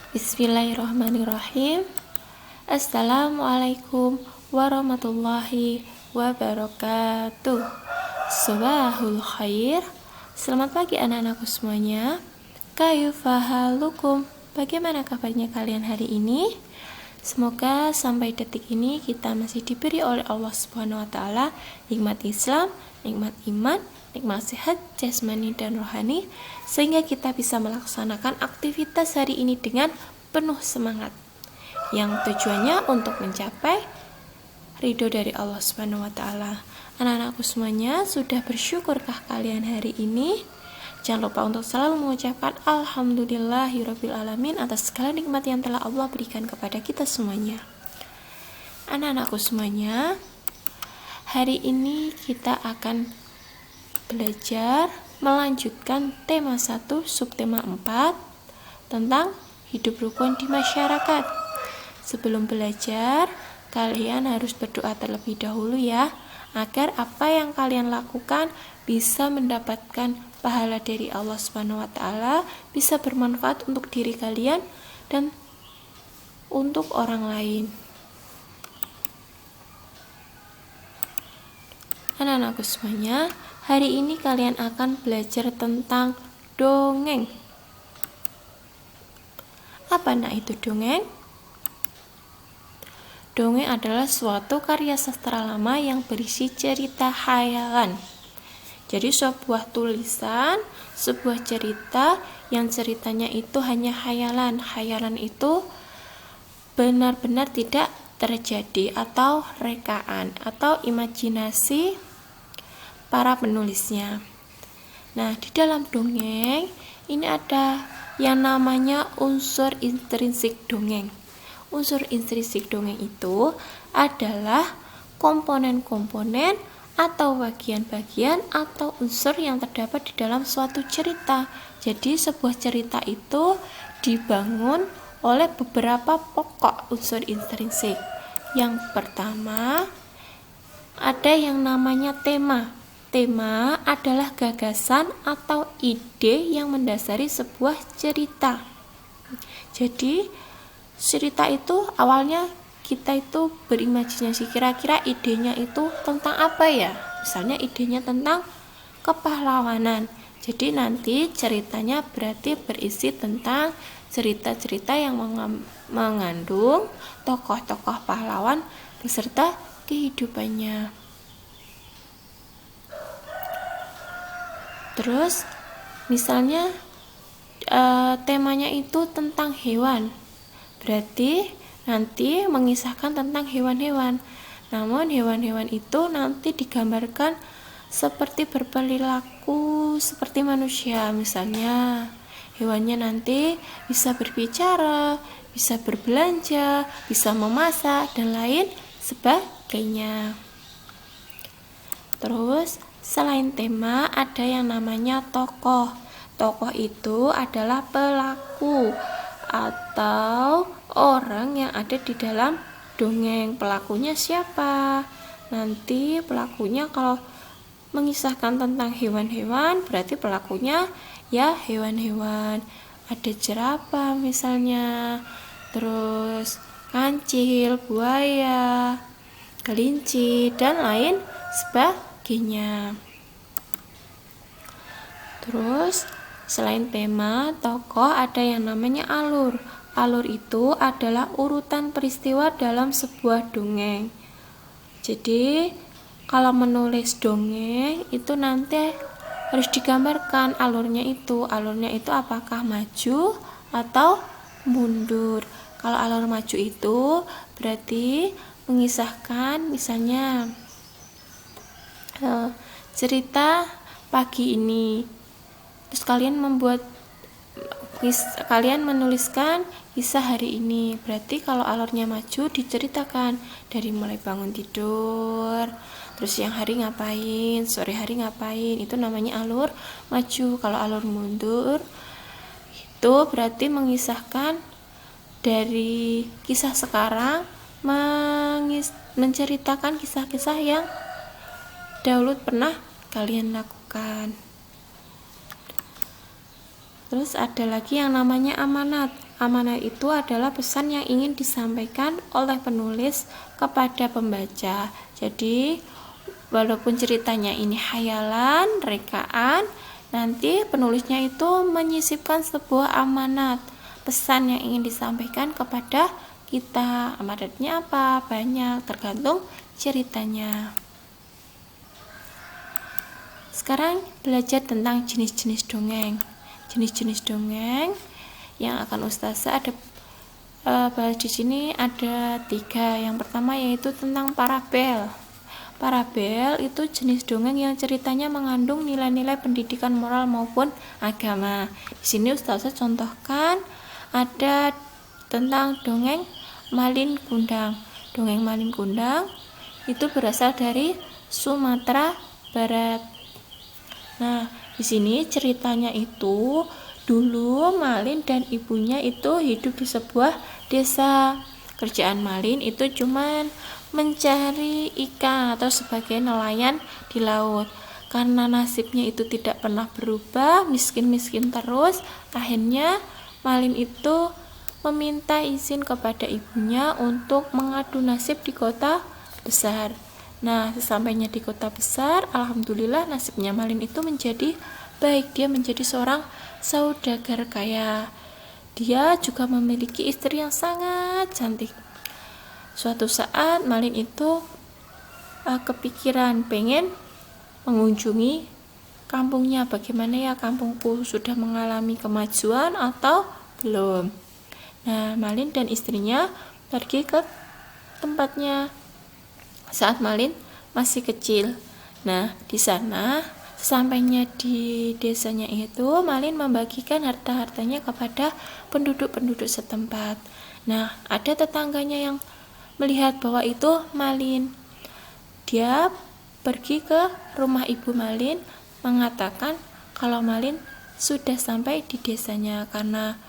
Bismillahirrahmanirrahim. Assalamualaikum warahmatullahi wabarakatuh. Sabahul khair. Selamat pagi anak-anakku semuanya. Kayufahalukum. Bagaimana kabarnya kalian hari ini? Semoga sampai detik ini kita masih diberi oleh Allah Subhanahu wa taala nikmat Islam, nikmat iman, nikmat sehat jasmani dan rohani, sehingga kita bisa melaksanakan aktivitas hari ini dengan penuh semangat, yang tujuannya untuk mencapai ridho dari Allah Subhanahu wa taala. Anak-anakku semuanya, sudah bersyukurkah kalian hari ini? Jangan lupa untuk selalu mengucapkan Alhamdulillahirabbil alamin atas segala nikmat yang telah Allah berikan kepada kita semuanya. Anak-anakku semuanya, hari ini kita akan belajar melanjutkan tema 1 subtema 4 tentang hidup rukun di masyarakat. Sebelum belajar, kalian harus berdoa terlebih dahulu ya, agar apa yang kalian lakukan bisa mendapatkan pahala dari Allah Subhanahu wa taala, bisa bermanfaat untuk diri kalian dan untuk orang lain. Anak-anakku semuanya, hari ini kalian akan belajar tentang dongeng. Apa itu dongeng? Dongeng adalah suatu karya sastra lama yang berisi cerita khayalan. Jadi sebuah tulisan, sebuah cerita yang ceritanya itu hanya khayalan. Khayalan itu benar-benar tidak terjadi atau rekaan atau imajinasi para penulisnya. Nah, di dalam dongeng ini ada yang namanya unsur intrinsik dongeng. Unsur intrinsik dongeng itu adalah komponen-komponen atau bagian-bagian atau unsur yang terdapat di dalam suatu cerita. Jadi sebuah cerita itu dibangun oleh beberapa pokok unsur intrinsik. Yang pertama, ada yang namanya tema. Tema adalah gagasan atau ide yang mendasari sebuah cerita. Jadi cerita itu awalnya kita itu berimajinasi, kira-kira idenya itu tentang apa ya? Misalnya idenya tentang kepahlawanan. Jadi nanti ceritanya berarti berisi tentang cerita-cerita yang mengandung tokoh-tokoh pahlawan beserta kehidupannya. Terus misalnya temanya itu tentang hewan, berarti nanti mengisahkan tentang hewan-hewan. Namun hewan-hewan itu nanti digambarkan seperti berperilaku seperti manusia. Misalnya hewannya nanti bisa berbicara, bisa berbelanja, bisa memasak, dan lain sebagainya. Terus selain tema ada yang namanya tokoh. Tokoh itu adalah pelaku atau orang yang ada di dalam dongeng. Pelakunya siapa? Nanti pelakunya kalau mengisahkan tentang hewan-hewan, berarti pelakunya ya hewan-hewan. Ada jerapah misalnya, terus kancil, buaya, kelinci, dan lain sebagainya. Terus selain tema, tokoh ada yang namanya alur. Alur itu adalah urutan peristiwa dalam sebuah dongeng. Jadi kalau menulis dongeng itu nanti harus digambarkan alurnya itu. Alurnya itu apakah maju atau mundur. Kalau alur maju itu berarti mengisahkan misalnya cerita pagi ini. Terus kalian menuliskan kisah hari ini. Berarti kalau alurnya maju diceritakan dari mulai bangun tidur, terus siang hari ngapain, sore hari ngapain, itu namanya alur maju. Kalau alur mundur itu berarti mengisahkan dari kisah sekarang, menceritakan kisah-kisah yang dahulu pernah kalian lakukan. Terus ada lagi yang namanya amanat. amanat itu adalah pesan yang ingin disampaikan oleh penulis kepada pembaca. Jadi walaupun ceritanya ini khayalan, rekaan, nanti penulisnya itu menyisipkan sebuah amanat, pesan yang ingin disampaikan kepada kita. Amanatnya apa? Banyak, tergantung ceritanya. Sekarang belajar tentang jenis-jenis dongeng. Jenis-jenis dongeng yang akan Ustazah ada bahas di sini ada 3. Yang pertama yaitu tentang parabel. Parabel itu jenis dongeng yang ceritanya mengandung nilai-nilai pendidikan moral maupun agama. Di sini Ustazah contohkan ada tentang dongeng Malin Kundang. Dongeng Malin Kundang itu berasal dari Sumatera Barat. Nah, di sini ceritanya itu dulu Malin dan ibunya itu hidup di sebuah desa. Kerjaan Malin itu cuman mencari ikan atau sebagai nelayan di laut. Karena nasibnya itu tidak pernah berubah, miskin-miskin terus, akhirnya Malin itu meminta izin kepada ibunya untuk mengadu nasib di kota besar. Nah, sesampainya di kota besar, alhamdulillah nasibnya Malin itu menjadi baik. Dia menjadi seorang saudagar kaya. Dia juga memiliki istri yang sangat cantik. Suatu saat Malin itu kepikiran pengen mengunjungi kampungnya. Bagaimana ya kampungku, sudah mengalami kemajuan atau belum? Nah, Malin dan istrinya pergi ke tempatnya saat Malin masih kecil. Nah, di sana sesampainya di desanya itu, Malin membagikan harta-hartanya kepada penduduk-penduduk setempat. Nah, ada tetangganya yang melihat bahwa itu Malin. Dia pergi ke rumah ibu Malin, mengatakan kalau Malin sudah sampai di desanya, karena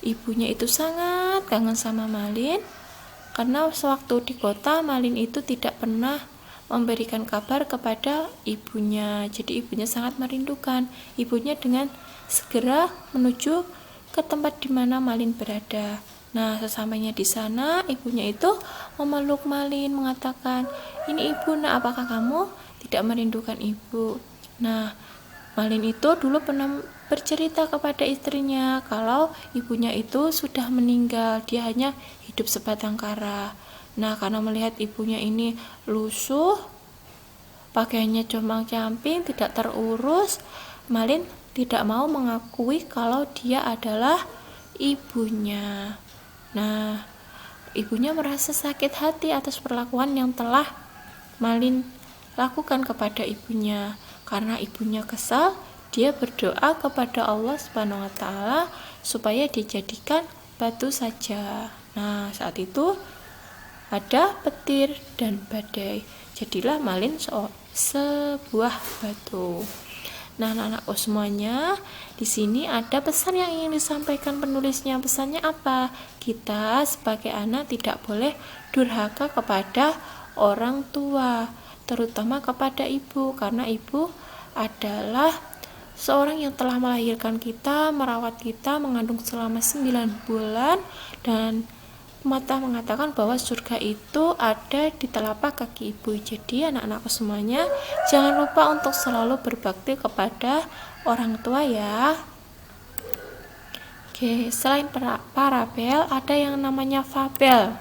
ibunya itu sangat kangen sama Malin. Karena sewaktu di kota, Malin itu tidak pernah memberikan kabar kepada ibunya. Jadi ibunya sangat merindukan. Ibunya dengan segera menuju ke tempat di mana Malin berada. Nah, sesampainya di sana, ibunya itu memeluk Malin, mengatakan, "Ini ibu, nak, apakah kamu tidak merindukan ibu?" Nah, Malin itu dulu pernah bercerita kepada istrinya kalau ibunya itu sudah meninggal, dia hanya hidup sebatang kara. Nah, karena melihat ibunya ini lusuh, pakaiannya compang-camping, tidak terurus, Malin tidak mau mengakui kalau dia adalah ibunya. Nah, ibunya merasa sakit hati atas perlakuan yang telah Malin lakukan kepada ibunya. Karena ibunya kesal, dia berdoa kepada Allah Subhanahu wa Ta'ala supaya dijadikan batu saja. Nah, saat itu ada petir dan badai. Jadilah Malin sebuah batu. Nah, anak-anakku semuanya, di sini ada pesan yang ingin disampaikan penulisnya. Pesannya apa? Kita sebagai anak tidak boleh durhaka kepada orang tua, terutama kepada ibu, karena ibu adalah seorang yang telah melahirkan kita, merawat kita, mengandung selama 9 bulan, dan pepatah mengatakan bahwa surga itu ada di telapak kaki ibu. Jadi anak-anakku semuanya, jangan lupa untuk selalu berbakti kepada orang tua ya. Oke, selain parabel ada yang namanya fabel.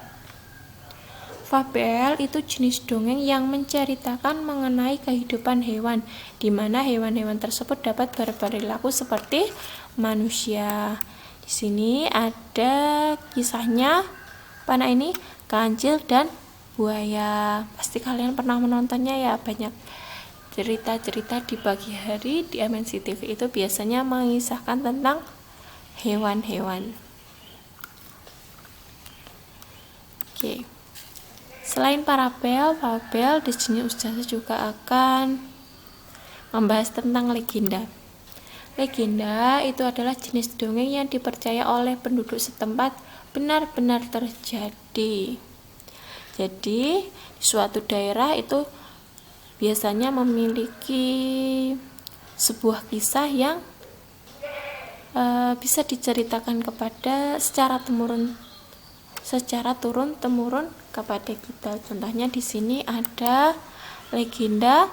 Fabel itu jenis dongeng yang menceritakan mengenai kehidupan hewan, di mana hewan-hewan tersebut dapat berperilaku seperti manusia. Di sini ada kisahnya, mana ini? Kancil dan buaya. Pasti kalian pernah menontonnya ya, banyak cerita-cerita di pagi hari di MNC TV itu biasanya mengisahkan tentang hewan-hewan. Oke. Selain parabel, fabel, di sini Ustazah juga akan membahas tentang legenda. Legenda itu adalah jenis dongeng yang dipercaya oleh penduduk setempat benar-benar terjadi. Jadi, di suatu daerah itu biasanya memiliki sebuah kisah yang bisa diceritakan kepada secara turun temurun kepada kita. Contohnya di sini ada legenda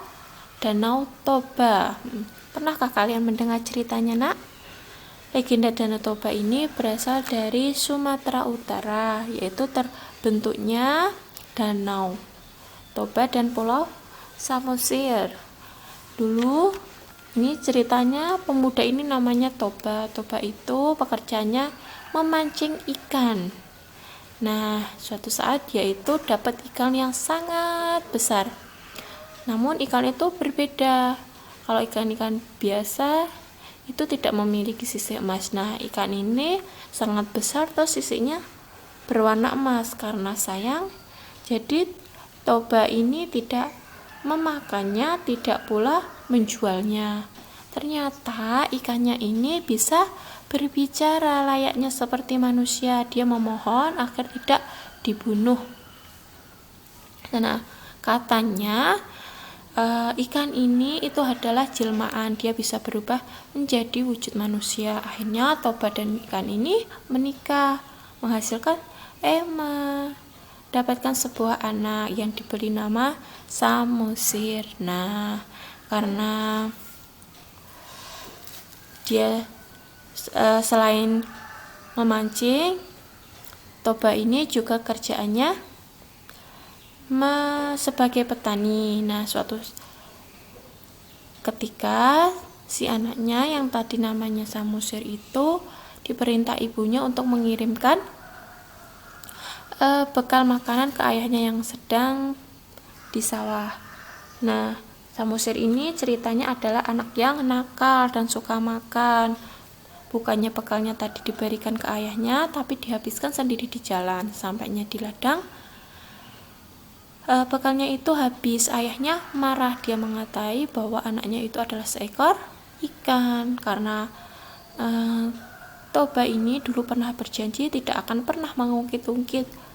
Danau Toba. Pernahkah kalian mendengar ceritanya, Nak? Legenda Danau Toba ini berasal dari Sumatera Utara, yaitu terbentuknya Danau Toba dan Pulau Samosir. Dulu ini ceritanya pemuda ini namanya Toba. Toba itu pekerjaannya memancing ikan. Nah, suatu saat dia itu dapat ikan yang sangat besar. Namun ikan itu berbeda. Kalau ikan-ikan biasa itu tidak memiliki sisik emas. Nah, ikan ini sangat besar, terus sisiknya berwarna emas. Karena sayang, jadi Toba ini tidak memakannya, tidak pula menjualnya. Ternyata ikannya ini bisa berbicara layaknya seperti manusia. Dia memohon agar tidak dibunuh. Nah, katanya ikan ini itu adalah jelmaan. Dia bisa berubah menjadi wujud manusia. Akhirnya Toba dan ikan ini menikah, menghasilkan dapatkan sebuah anak yang diberi nama Samosir. Nah, karena dia selain memancing, Toba ini juga kerjaannya sebagai petani. Nah, suatu ketika si anaknya yang tadi namanya Samosir itu diperintah ibunya untuk mengirimkan bekal makanan ke ayahnya yang sedang di sawah. Nah, Samosir ini ceritanya adalah anak yang nakal dan suka makan. Bukannya bekalnya tadi diberikan ke ayahnya, tapi dihabiskan sendiri di jalan. Sampainya di ladang, bekalnya itu habis. Ayahnya marah. Dia mengatakan bahwa anaknya itu adalah seekor ikan. Karena Toba ini dulu pernah berjanji tidak akan pernah mengungkit-ungkit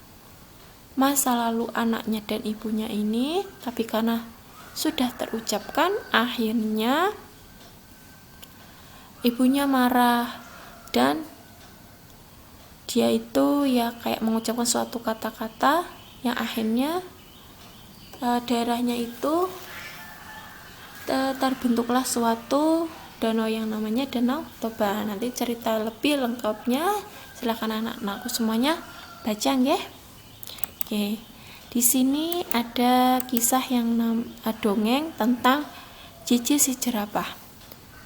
masa lalu anaknya dan ibunya ini, tapi karena sudah terucapkan, akhirnya ibunya marah dan dia itu ya kayak mengucapkan suatu kata-kata yang akhirnya daerahnya itu terbentuklah suatu danau yang namanya Danau Toba. Nanti cerita lebih lengkapnya silakan anak-anakku semuanya baca nggih. Oke, di sini ada kisah yang dongeng tentang Cici si jerapah.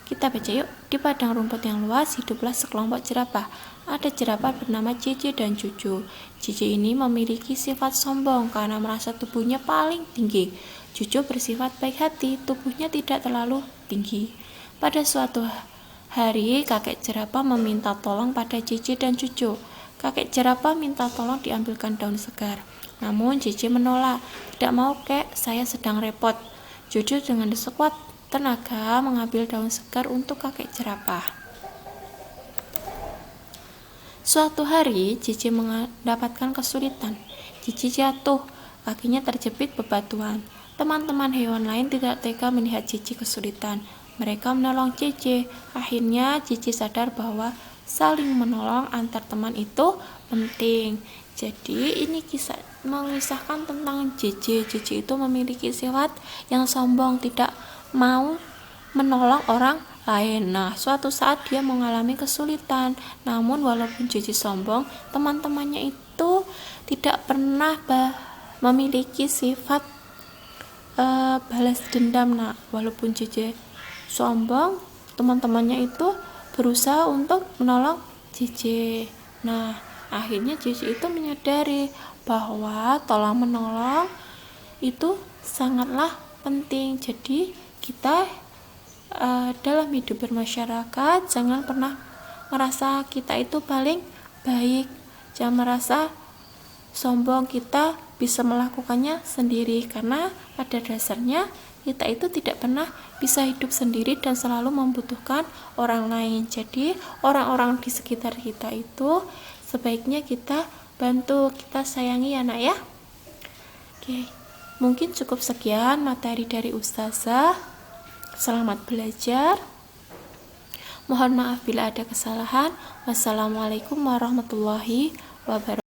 Kita baca yuk. Di padang rumput yang luas hiduplah sekelompok jerapah. Ada jerapah bernama Cici dan Cucu. Cici ini memiliki sifat sombong karena merasa tubuhnya paling tinggi. Cucu bersifat baik hati, tubuhnya tidak terlalu tinggi. Pada suatu hari, kakek jerapah meminta tolong pada Cici dan Cucu. Kakek jerapah minta tolong diambilkan daun segar. Namun Cici menolak. Tidak mau, kek, saya sedang repot. Cucu dengan sekuat tenaga mengambil daun segar untuk kakek jerapah. Suatu hari, Cici mendapatkan kesulitan. Cici jatuh, kakinya terjepit bebatuan. Teman-teman hewan lain tidak tega melihat Cici kesulitan. Mereka menolong Cici. Akhirnya Cici sadar bahwa saling menolong antar teman itu penting. Jadi ini kisah mengisahkan tentang Cici. Cici itu memiliki sifat yang sombong, tidak mau menolong orang lain. Nah, suatu saat dia mengalami kesulitan. Namun walaupun Cici sombong, teman-temannya itu tidak pernah memiliki sifat balas dendam. Nah, walaupun Cici sombong, teman-temannya itu berusaha untuk menolong Cici. Nah, akhirnya Cici itu menyadari bahwa tolong menolong itu sangatlah penting. Jadi kita dalam hidup bermasyarakat jangan pernah merasa kita itu paling baik. Jangan merasa sombong kita bisa melakukannya sendiri, karena pada dasarnya kita itu tidak pernah bisa hidup sendiri dan selalu membutuhkan orang lain. Jadi orang-orang di sekitar kita itu sebaiknya kita bantu, kita sayangi ya nak ya. Oke, mungkin cukup sekian materi dari Ustazah. Selamat belajar. Mohon maaf bila ada kesalahan. Wassalamualaikum warahmatullahi wabarakatuh.